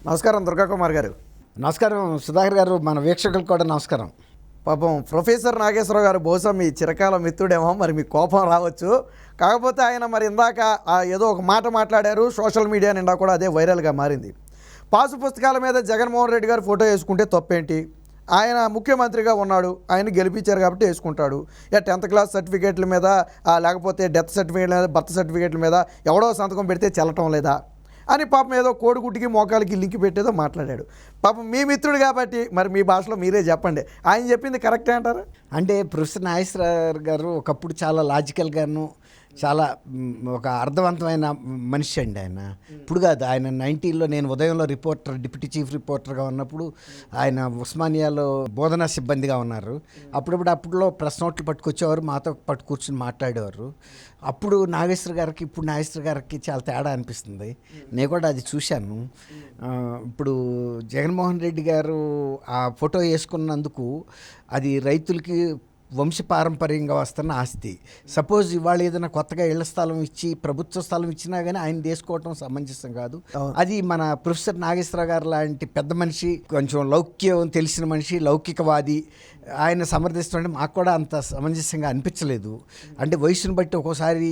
నమస్కారం దుర్గా కుమార్ గారు. నమస్కారం సుధాకర్ గారు, మన వీక్షకులకు కూడా నమస్కారం. పాపం ప్రొఫెసర్ నాగేశ్వరరావు గారు బహుశా మీ చిరకాల మిత్రుడేమో, మరి మీకు కోపం రావచ్చు. కాకపోతే ఆయన మరి ఇందాక ఏదో ఒక మాట మాట్లాడారు, సోషల్ మీడియా నిండా కూడా అదే వైరల్గా మారింది. పాసు పుస్తకాల మీద జగన్మోహన్ రెడ్డి గారు ఫోటో వేసుకుంటే తప్పేంటి, ఆయన ముఖ్యమంత్రిగా ఉన్నాడు, ఆయన గెలిపించారు కాబట్టి వేసుకుంటాడు. 10th క్లాస్ సర్టిఫికేట్ల మీద లేకపోతే డెత్ సర్టిఫికేట్ల మీద, బర్త్ సర్టిఫికేట్ల మీద ఎవడో సంతకం పెడితే చెల్లటం లేదా అని పాపం ఏదో కోడిగుడ్డికి మోకాలకి లింక్ పెట్టేదో మాట్లాడాడు. పాపం మీ మిత్రుడు కాబట్టి మరి మీ భాషలో మీరే చెప్పండి, ఆయన చెప్పింది కరెక్టే అంటారా? అంటే ప్రొఫెసర్ నాగేశ్వరరావు గారు ఒకప్పుడు చాలా లాజికల్గాను, చాలా ఒక అర్థవంతమైన మనిషి అండి ఆయన. ఇప్పుడు కాదు, ఆయన 90లో నేను ఉదయంలో డిప్యూటీ చీఫ్ రిపోర్టర్గా ఉన్నప్పుడు ఆయన ఉస్మానియాలో బోధనా సిబ్బందిగా ఉన్నారు. అప్పుడప్పుడు ప్రెస్ నోట్లు పట్టుకొచ్చేవారు, మాతో కూర్చుని మాట్లాడేవారు. అప్పుడు నాగేశ్వర గారికి ఇప్పుడు నాగేశ్వర గారికి చాలా తేడా అనిపిస్తుంది. నేను కూడా అది చూశాను. ఇప్పుడు జగన్మోహన్ రెడ్డి గారు ఆ ఫోటో వేసుకున్నందుకు అది రైతులకి వంశపారంపర్యంగా వస్తున్న ఆస్తి. సపోజ్ ఇవాళ ఏదైనా కొత్తగా ఇళ్ల స్థలం ఇచ్చి ప్రభుత్వ స్థలం ఇచ్చినా కానీ ఆయన తీసుకోవటం సమంజసం కాదు. అది మన ప్రొఫెసర్ నాగేశ్వరరావు గారు లాంటి పెద్ద మనిషి, కొంచెం లౌక్యం తెలిసిన మనిషి, లౌకికవాది, ఆయన సమర్థిస్తుంటే మాకు కూడా అంత సమంజసంగా అనిపించలేదు. అంటే వయసును బట్టి ఒక్కోసారి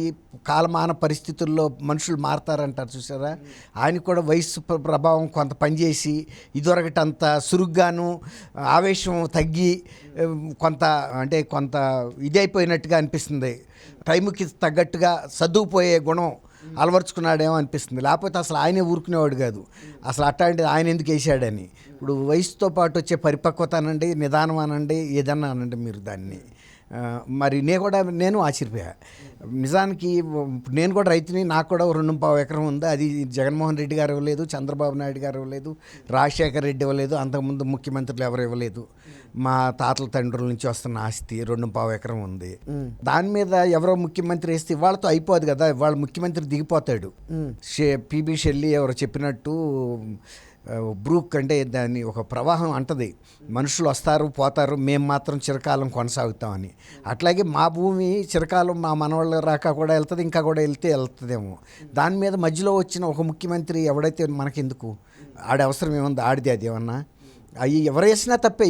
కాలమాన పరిస్థితుల్లో మనుషులు మారతారంటారు చూసారా, ఆయన కూడా వయసు ప్రభావం కొంత పనిచేసి ఇదివరకటంత సురుగ్గాను ఆవేశం తగ్గి కొంత ఇదైపోయినట్టుగా అనిపిస్తుంది. టైంకి తగ్గట్టుగా సర్దుకుపోయే గుణం అలవర్చుకున్నాడేమో అనిపిస్తుంది. లేకపోతే అసలు ఆయనే ఊరుకునేవాడు కాదు. అసలు అట్లాంటిది ఆయన ఎందుకు వేసాడని. ఇప్పుడు వయసుతో పాటు వచ్చే పరిపక్వత అనండి, నిదానం అనండి, ఏదన్నా అనండి మీరు దాన్ని. మరి నేను ఆశ్చర్యపోయా నిజానికి. నేను కూడా రైతుని, నాకు కూడా 2.5 ఎకరం ఉంది. అది జగన్మోహన్ రెడ్డి గారు ఇవ్వలేదు, చంద్రబాబు నాయుడు గారు ఇవ్వలేదు, రాజశేఖర రెడ్డి ఇవ్వలేదు, అంతకుముందు ముఖ్యమంత్రులు ఎవరు ఇవ్వలేదు. మా తాతల తండ్రుల నుంచి వస్తున్న ఆస్తి 2.5 ఎకరం ఉంది. దాని మీద ఎవరో ముఖ్యమంత్రి వేస్తే ఇవాళతో అయిపోదు కదా, ఇవాళ ముఖ్యమంత్రి దిగిపోతాడు. పిబి షెల్లి ఎవరో చెప్పినట్టు బ్రూక్ అంటే దాన్ని ఒక ప్రవాహం అంటది, మనుషులు వస్తారు పోతారు, మేము మాత్రం చిరకాలం కొనసాగుతామని. అట్లాగే మా భూమి చిరకాలం మా మనవాళ్ళ రాక కూడా వెళ్తుంది, ఇంకా కూడా వెళ్తుందేమో. దాని మీద మధ్యలో వచ్చిన ఒక ముఖ్యమంత్రి ఎవడైతే మనకెందుకు, ఆడి అవసరం ఏముంది, ఆడిది అది ఏమన్నా. అవి ఎవరు వేసినా తప్పే,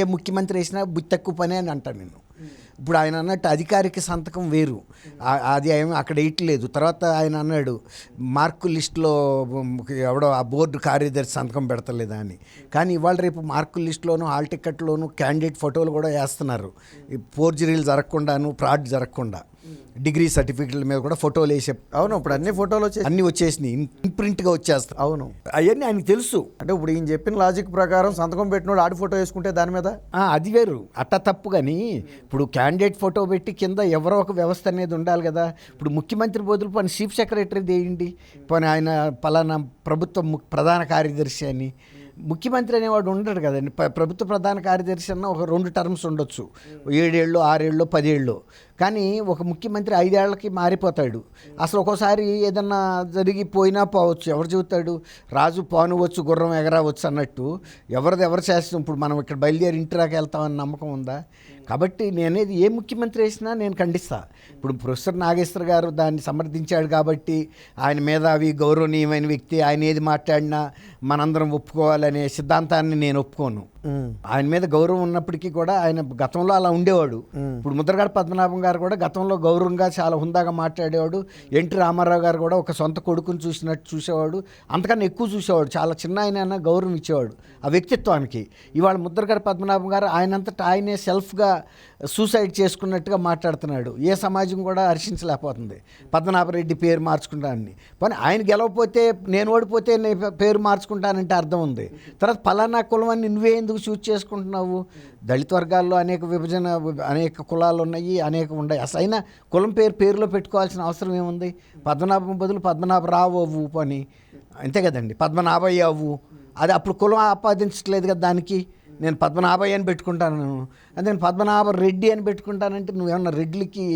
ఏ ముఖ్యమంత్రి వేసినా బుద్ధి తక్కువ పని అని అంటాను నేను. ఇప్పుడు ఆయన అన్నట్టు అధికారిక సంతకం వేరు, అది ఏమీ అక్కడ వేయట్లేదు. తర్వాత ఆయన అన్నాడు మార్కు లిస్టులో ఎవడో ఆ బోర్డు కార్యదర్శి సంతకం పెడతలేదా అని. కానీ ఇవాళ రేపు మార్కు లిస్టులోను హాల్ టికెట్లోను క్యాండిడేట్ ఫోటోలు కూడా వేస్తున్నారు, ఫోర్జరీలు జరగకుండాను, ఫ్రాడ్ జరగకుండా. డిగ్రీ సర్టిఫికెట్ల మీద కూడా ఫోటోలు వేసే. అవును, ఇప్పుడు అన్ని ఫోటోలు అన్నీ వచ్చేసినాయి, ఇంప్రింట్గా వచ్చేస్తాయి. అవును, అవన్నీ ఆయనకు తెలుసు. అంటే ఇప్పుడు ఈయన చెప్పిన లాజిక్ ప్రకారం సంతకం పెట్టినోడు ఆడి ఫోటో వేసుకుంటే దాని మీద అది వేరు, అట్ట తప్పు. కానీ ఇప్పుడు క్యాండిడేట్ ఫోటో పెట్టి కింద ఎవరో ఒక వ్యవస్థ అనేది ఉండాలి కదా. ఇప్పుడు ముఖ్యమంత్రి బదులు పని చీఫ్ సెక్రటరీ దేయండి, పని ఆయన పలానా ప్రభుత్వ ప్రధాన కార్యదర్శి అని. ముఖ్యమంత్రి అనేవాడు ఉండడు కదండి. ప్రభుత్వ ప్రధాన కార్యదర్శి అన్న ఒక 2 టర్మ్స్ ఉండొచ్చు, 7 ఏళ్ళు 6 ఏళ్ళు 10 ఏళ్ళు. కానీ ఒక ముఖ్యమంత్రి 5 ఏళ్ళకి మారిపోతాడు. అసలు ఒక్కోసారి ఏదన్నా జరిగిపోయినా పోవచ్చు, ఎవరు చెబుతాడు. రాజు పానువచ్చు, గుర్రం ఎగరవచ్చు అన్నట్టు ఎవరు చేస్తాం. ఇప్పుడు మనం ఇక్కడ బయలుదేరి ఇంటిరాకి వెళ్తామని నమ్మకం ఉందా? కాబట్టి నేనేది ఏ ముఖ్యమంత్రి వేసినా నేను ఖండిస్తా. ఇప్పుడు ప్రొఫెసర్ నాగేశ్వర గారు దాన్ని సమర్థించాడు కాబట్టి ఆయన మేధావి, గౌరవనీయమైన వ్యక్తి, ఆయన ఏది మాట్లాడినా మనందరం ఒప్పుకోవాలనే సిద్ధాంతాన్ని నేను ఒప్పుకోను. ఆయన మీద గౌరవం ఉన్నప్పటికీ కూడా ఆయన గతంలో అలా ఉండేవాడు. ఇప్పుడు ముద్రగడ పద్మనాభం గారు కూడా గతంలో గౌరవంగా చాలా హుందాగా మాట్లాడేవాడు. ఎన్టీ రామారావు గారు కూడా ఒక సొంత కొడుకుని చూసినట్టు చూసేవాడు, అంతకన్నా ఎక్కువ చూసేవాడు. చాలా చిన్న ఆయన గౌరవం ఇచ్చేవాడు ఆ వ్యక్తిత్వానికి. ఇవాళ ముద్రగడ పద్మనాభం గారు ఆయనంతటా ఆయనే సెల్ఫ్గా సూసైడ్ చేసుకున్నట్టుగా మాట్లాడుతున్నాడు. ఏ సమాజం కూడా హర్షించలేకపోతుంది పద్మనాభరెడ్డి పేరు మార్చుకుంటానని. కానీ ఆయన గెలవపోతే, నేను ఓడిపోతే నేను పేరు మార్చుకుంటానంటే అర్థం ఉంది. తర్వాత పలానా కులం అని నువ్వే ఎందుకు చూస్ చేసుకుంటున్నావు? దళిత వర్గాల్లో అనేక కులాలు ఉన్నాయి, అనేక ఉన్నాయి. అసలు అయినా కులం పేరులో పెట్టుకోవాల్సిన అవసరం ఏముంది? పద్మనాభం బదులు పద్మనాభరావు అవ్వు పని, అంతే కదండి, పద్మనాభయ్య అవ్వు. అది అప్పుడు కులం ఆపాదించట్లేదు కదా దానికి. నేను పద్మనాభయ్య అని పెట్టుకుంటాను, అదే నేను పద్మనాభ రెడ్డి అని పెట్టుకుంటానంటే నువ్వేమన్నా రెడ్లకి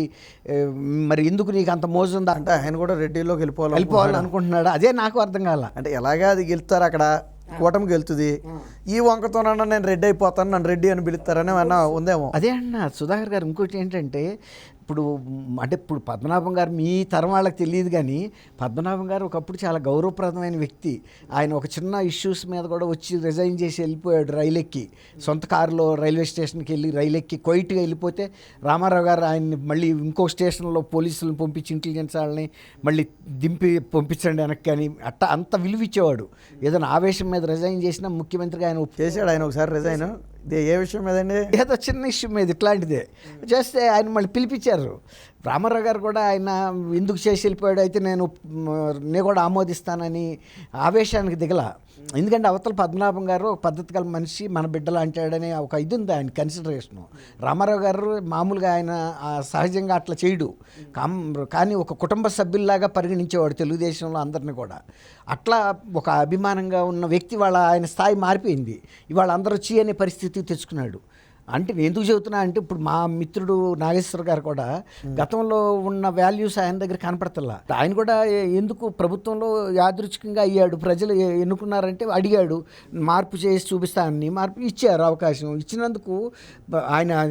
మరి ఎందుకు నీకు అంత మోజు ఉందా? అంటే ఆయన కూడా రెడ్డిలోకి వెళ్ళిపోవాలి అనుకుంటున్నాడు. అదే నాకు అర్థం కాల. అంటే ఎలాగా అది గెలుస్తారు, అక్కడ కూటమి గెలుతుంది, ఈ వంకతోనన్నా నేను రెడ్డి అయిపోతాను, నన్ను రెడ్డి అని పిలుస్తారని అన్నా ఉందేమో. అదే అన్న సుధాకర్ గారు. ఇంకోటి ఏంటంటే ఇప్పుడు అంటే ఇప్పుడు పద్మనాభం గారు మీ తరం వాళ్ళకి తెలియదు కానీ పద్మనాభం గారు ఒకప్పుడు చాలా గౌరవప్రదమైన వ్యక్తి. ఆయన ఒక చిన్న ఇష్యూస్ మీద కూడా వచ్చి రిజైన్ చేసి వెళ్ళిపోయాడు రైలు ఎక్కి, సొంత కారులో రైల్వే స్టేషన్కి వెళ్ళి రైలు ఎక్కి క్వైట్గా వెళ్ళిపోతే రామారావు గారు ఆయన్ని మళ్ళీ ఇంకో స్టేషన్లో పోలీసులను పంపించి ఇంటెలిజెన్స్ వాళ్ళని మళ్ళీ దింపి పంపించండి వెనక్కి కానీ అంత విలువ ఇచ్చేవాడు. ఏదైనా ఆవేశం మీద రిజైన్ చేసినా ముఖ్యమంత్రిగా ఆయన చేశాడు ఆయన ఒకసారి రిజైన్. ఇది ఏ విషయం మీదండి? ఏదో చిన్న ఇష్యూ మీద ఇట్లాంటిదే చేస్తే ఆయన మళ్ళీ పిలిపించారు. రామారావు గారు కూడా ఆయన ఎందుకు చేసి వెళ్ళిపోయాడు, అయితే నేను కూడా ఆమోదిస్తానని ఆవేశానికి దిగల. ఎందుకంటే అవతల పద్మనాభం గారు ఒక పద్ధతి గల మనిషి, మన బిడ్డలు అంటాడనే ఒక ఇది ఉంది ఆయన కన్సిడరేషను. రామారావు గారు మామూలుగా ఆయన సహజంగా అట్లా చేయడు, కానీ ఒక కుటుంబ సభ్యుల్లాగా పరిగణించేవాడు తెలుగుదేశంలో అందరినీ కూడా. అట్లా ఒక అభిమానంగా ఉన్న వ్యక్తి వాళ్ళ ఆయన స్థాయి మారిపోయింది. ఇవాళ అందరూ చీ అనే పరిస్థితి తెచ్చుకున్నాడు. అంటే నేను ఎందుకు చెబుతున్నా అంటే ఇప్పుడు మా మిత్రుడు నాగేశ్వర గారు కూడా గతంలో ఉన్న వాల్యూస్ ఆయన దగ్గర కనపడతల్లా. ఆయన కూడా ఎందుకు ప్రభుత్వంలో యాదృచ్ఛికంగా అయ్యాడు, ప్రజలు ఎన్నుకున్నారంటే అడిగాడు, మార్పు చేసి చూపిస్తానని మార్పు ఇచ్చారు. అవకాశం ఇచ్చినందుకు ఆయన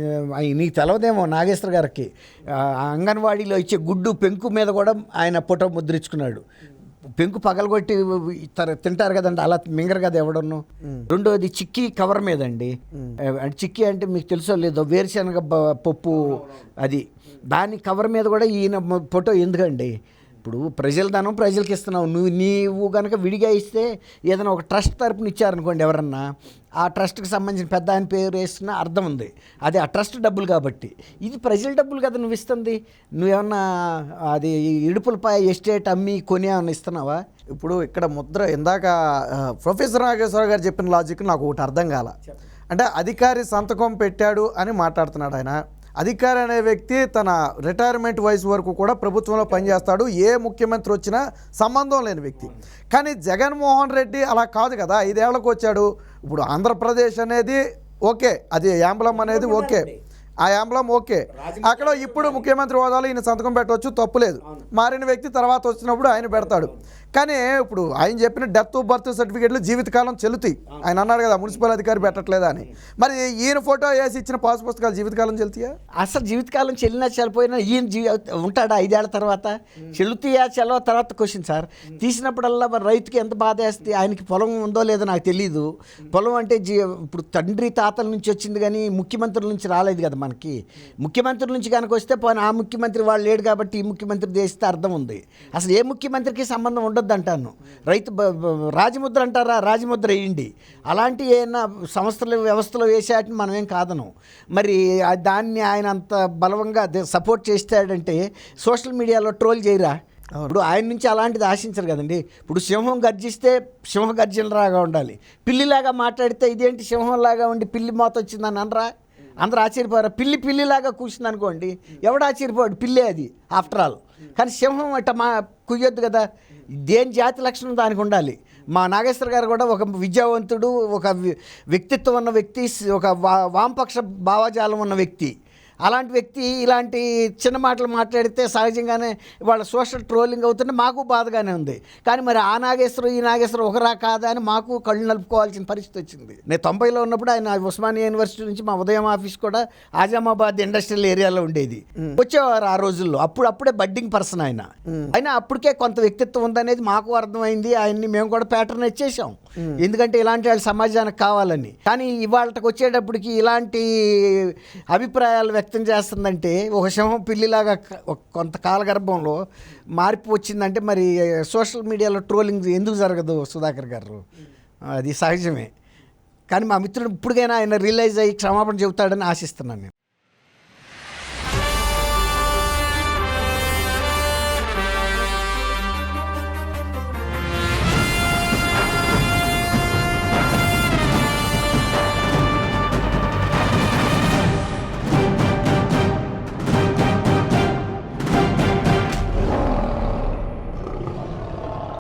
నీకు తెలవదేమో నాగేశ్వర గారికి అంగన్వాడీలో ఇచ్చే గుడ్డు పెంకు మీద కూడా ఆయన ఫోటో ముద్రించుకున్నాడు. పెంకు పగలగొట్టి తింటారు కదండి, అలా మింగరు కదా ఎవడను. రెండోది చిక్కీ కవర్ మీద అండి, అంటే చిక్కీ అంటే మీకు తెలుసో లేదో వేరుశనగ పప్పు, అది దాని కవర్ మీద కూడా ఈయన ఫోటో ఎందుకండి? ఇప్పుడు ప్రజల ధనం ప్రజలకి ఇస్తున్నావు, నీవు కనుక విడిగా ఇస్తే ఏదైనా ఒక ట్రస్ట్ తరపున ఇచ్చారనుకోండి ఎవరన్నా, ఆ ట్రస్ట్కి సంబంధించిన పెద్ద ఆయన పేరు వేస్తున్న అర్థం ఉంది, అది ఆ ట్రస్ట్ డబ్బులు కాబట్టి. ఇది ప్రజల డబ్బులు కదా నువ్వు ఇస్తుంది. నువ్వేమన్నా అది ఇడుపులపై ఎస్టేట్ అమ్మి కొని ఏమన్నా ఇస్తున్నావా? ఇప్పుడు ఇక్కడ ముద్ర ఇందాక ప్రొఫెసర్ నాగేశ్వరరావు గారు చెప్పిన లాజిక్ నాకు ఒకటి అర్థం కాల. అంటే అధికారి సంతకం పెట్టాడు అని మాట్లాడుతున్నాడు ఆయన. అధికారి అనే వ్యక్తి తన రిటైర్మెంట్ వయసు వరకు కూడా ప్రభుత్వంలో పనిచేస్తాడు, ఏ ముఖ్యమంత్రి వచ్చినా సంబంధం లేని వ్యక్తి. కానీ జగన్మోహన్ రెడ్డి అలా కాదు కదా, 5 ఏళ్లకు వచ్చాడు. ఇప్పుడు ఆంధ్రప్రదేశ్ అనేది ఓకే, అది యాంబలం అనేది ఓకే, ఆ యాంబలం ఓకే, అక్కడ ఇప్పుడు ముఖ్యమంత్రి హోదాలో ఈయన సంతకం పెట్టవచ్చు, తప్పులేదు. మారిన వ్యక్తి తర్వాత వచ్చినప్పుడు ఆయన పెడతాడు. కానీ ఇప్పుడు ఆయన చెప్పిన డెత్ బర్త్ సర్టిఫికేట్లు జీవితకాలం చెల్లుతాయి. ఆయన అన్నాడు కదా మున్సిపల్ అధికారి పెట్టట్లేదా అని. మరి ఈయన ఫోటో వేసి ఇచ్చిన పాస్ పుస్తకాలు జీవితకాలం చెల్లుతాయా? అసలు జీవితకాలం చెల్లినా చెల్లిపోయినా ఈయన ఉంటాడా 5 ఏళ్ల తర్వాత? చెల్లుతాయా చెల్లవ తర్వాత క్వశ్చన్ సార్. తీసినప్పుడల్లా మరి రైతుకి ఎంత బాధ వేస్తే, ఆయనకి పొలం ఉందో లేదో నాకు తెలీదు. పొలం అంటే ఇప్పుడు తండ్రి తాతల నుంచి వచ్చింది కానీ ముఖ్యమంత్రుల నుంచి రాలేదు కదా మనకి. ముఖ్యమంత్రి నుంచి కనుక వస్తే పోనీ ఆ ముఖ్యమంత్రి వాళ్ళు లేడు కాబట్టి ఈ ముఖ్యమంత్రి చేస్తే అర్థం ఉంది. అసలు ఏ ముఖ్యమంత్రికి సంబంధం ఉండదు అంటాను. రైతు రాజముద్ర అంటారా, రాజముద్ర వేయండి. అలాంటి ఏమైనా సంస్థల వ్యవస్థలో వేసేటని మనం ఏం కాదను. మరి దాన్ని ఆయన అంత బలవంగా సపోర్ట్ చేస్తాడంటే సోషల్ మీడియాలో ట్రోల్ చేయరా? ఇప్పుడు ఆయన నుంచి అలాంటిది ఆశించరు కదండి. ఇప్పుడు సింహం గర్జిస్తే సింహ గర్జనలాగా ఉండాలి, పిల్లిలాగా మాట్లాడితే ఇదేంటి సింహంలాగా ఉండి పిల్లి మోత వచ్చిందని అనరా? అందరూ ఆశ్చర్యపోయారు. పిల్లిలాగా కూర్చుంది అనుకోండి, ఎవడు ఆశ్చర్యపోయాడు? పిల్లే అది ఆఫ్టర్ ఆల్. కానీ సింహం అట్ట కుయ్యొద్దు కదా. దేని జాతి లక్షణం దానికి ఉండాలి. మా నాగేశ్వర గారు కూడా ఒక విద్యావంతుడు, ఒక వ్యక్తిత్వం ఉన్న వ్యక్తి, ఒక వామపక్ష భావజాలం ఉన్న వ్యక్తి. అలాంటి వ్యక్తి ఇలాంటి చిన్న మాటలు మాట్లాడితే సహజంగానే వాళ్ళ సోషల్ ట్రోలింగ్ అవుతుంటే మాకు బాధగానే ఉంది. కానీ మరి ఆ నాగేశ్వరం ఈ నాగేశ్వరం ఒకరా కాదా అని మాకు కళ్ళు నలుపుకోవాల్సిన పరిస్థితి వచ్చింది. నేను 90లో ఉన్నప్పుడు ఆయన ఉస్మానియా యూనివర్సిటీ నుంచి మా ఉదయం ఆఫీస్ కూడా ఆజామాబాద్ ఇండస్ట్రియల్ ఏరియాలో ఉండేది. వచ్చేవారు ఆ రోజుల్లో. అప్పుడే బడ్డింగ్ పర్సన్ ఆయన. అయినా అప్పటికే కొంత వ్యక్తిత్వం ఉందనేది మాకు అర్థమైంది. ఆయన్ని మేము కూడా ప్యాటర్న్ ఇచ్చేసాం, ఎందుకంటే ఇలాంటి వాళ్ళు సమాజానికి కావాలని. కానీ ఇవాళకి వచ్చేటప్పటికి ఇలాంటి అభిప్రాయాలు వ్యక్తం చేస్తుందంటే, ఒక సింహం పిల్లిలాగా కొంత కాలగర్భంలో మార్పు వచ్చిందంటే మరి సోషల్ మీడియాలో ట్రోలింగ్ ఎందుకు జరగదు సుధాకర్ గారు? అది సహజమే. కానీ మా మిత్రుడు ఇప్పటికైనా ఆయన రియలైజ్ అయ్యి క్షమాపణ చెబుతాడని ఆశిస్తున్నాను నేను.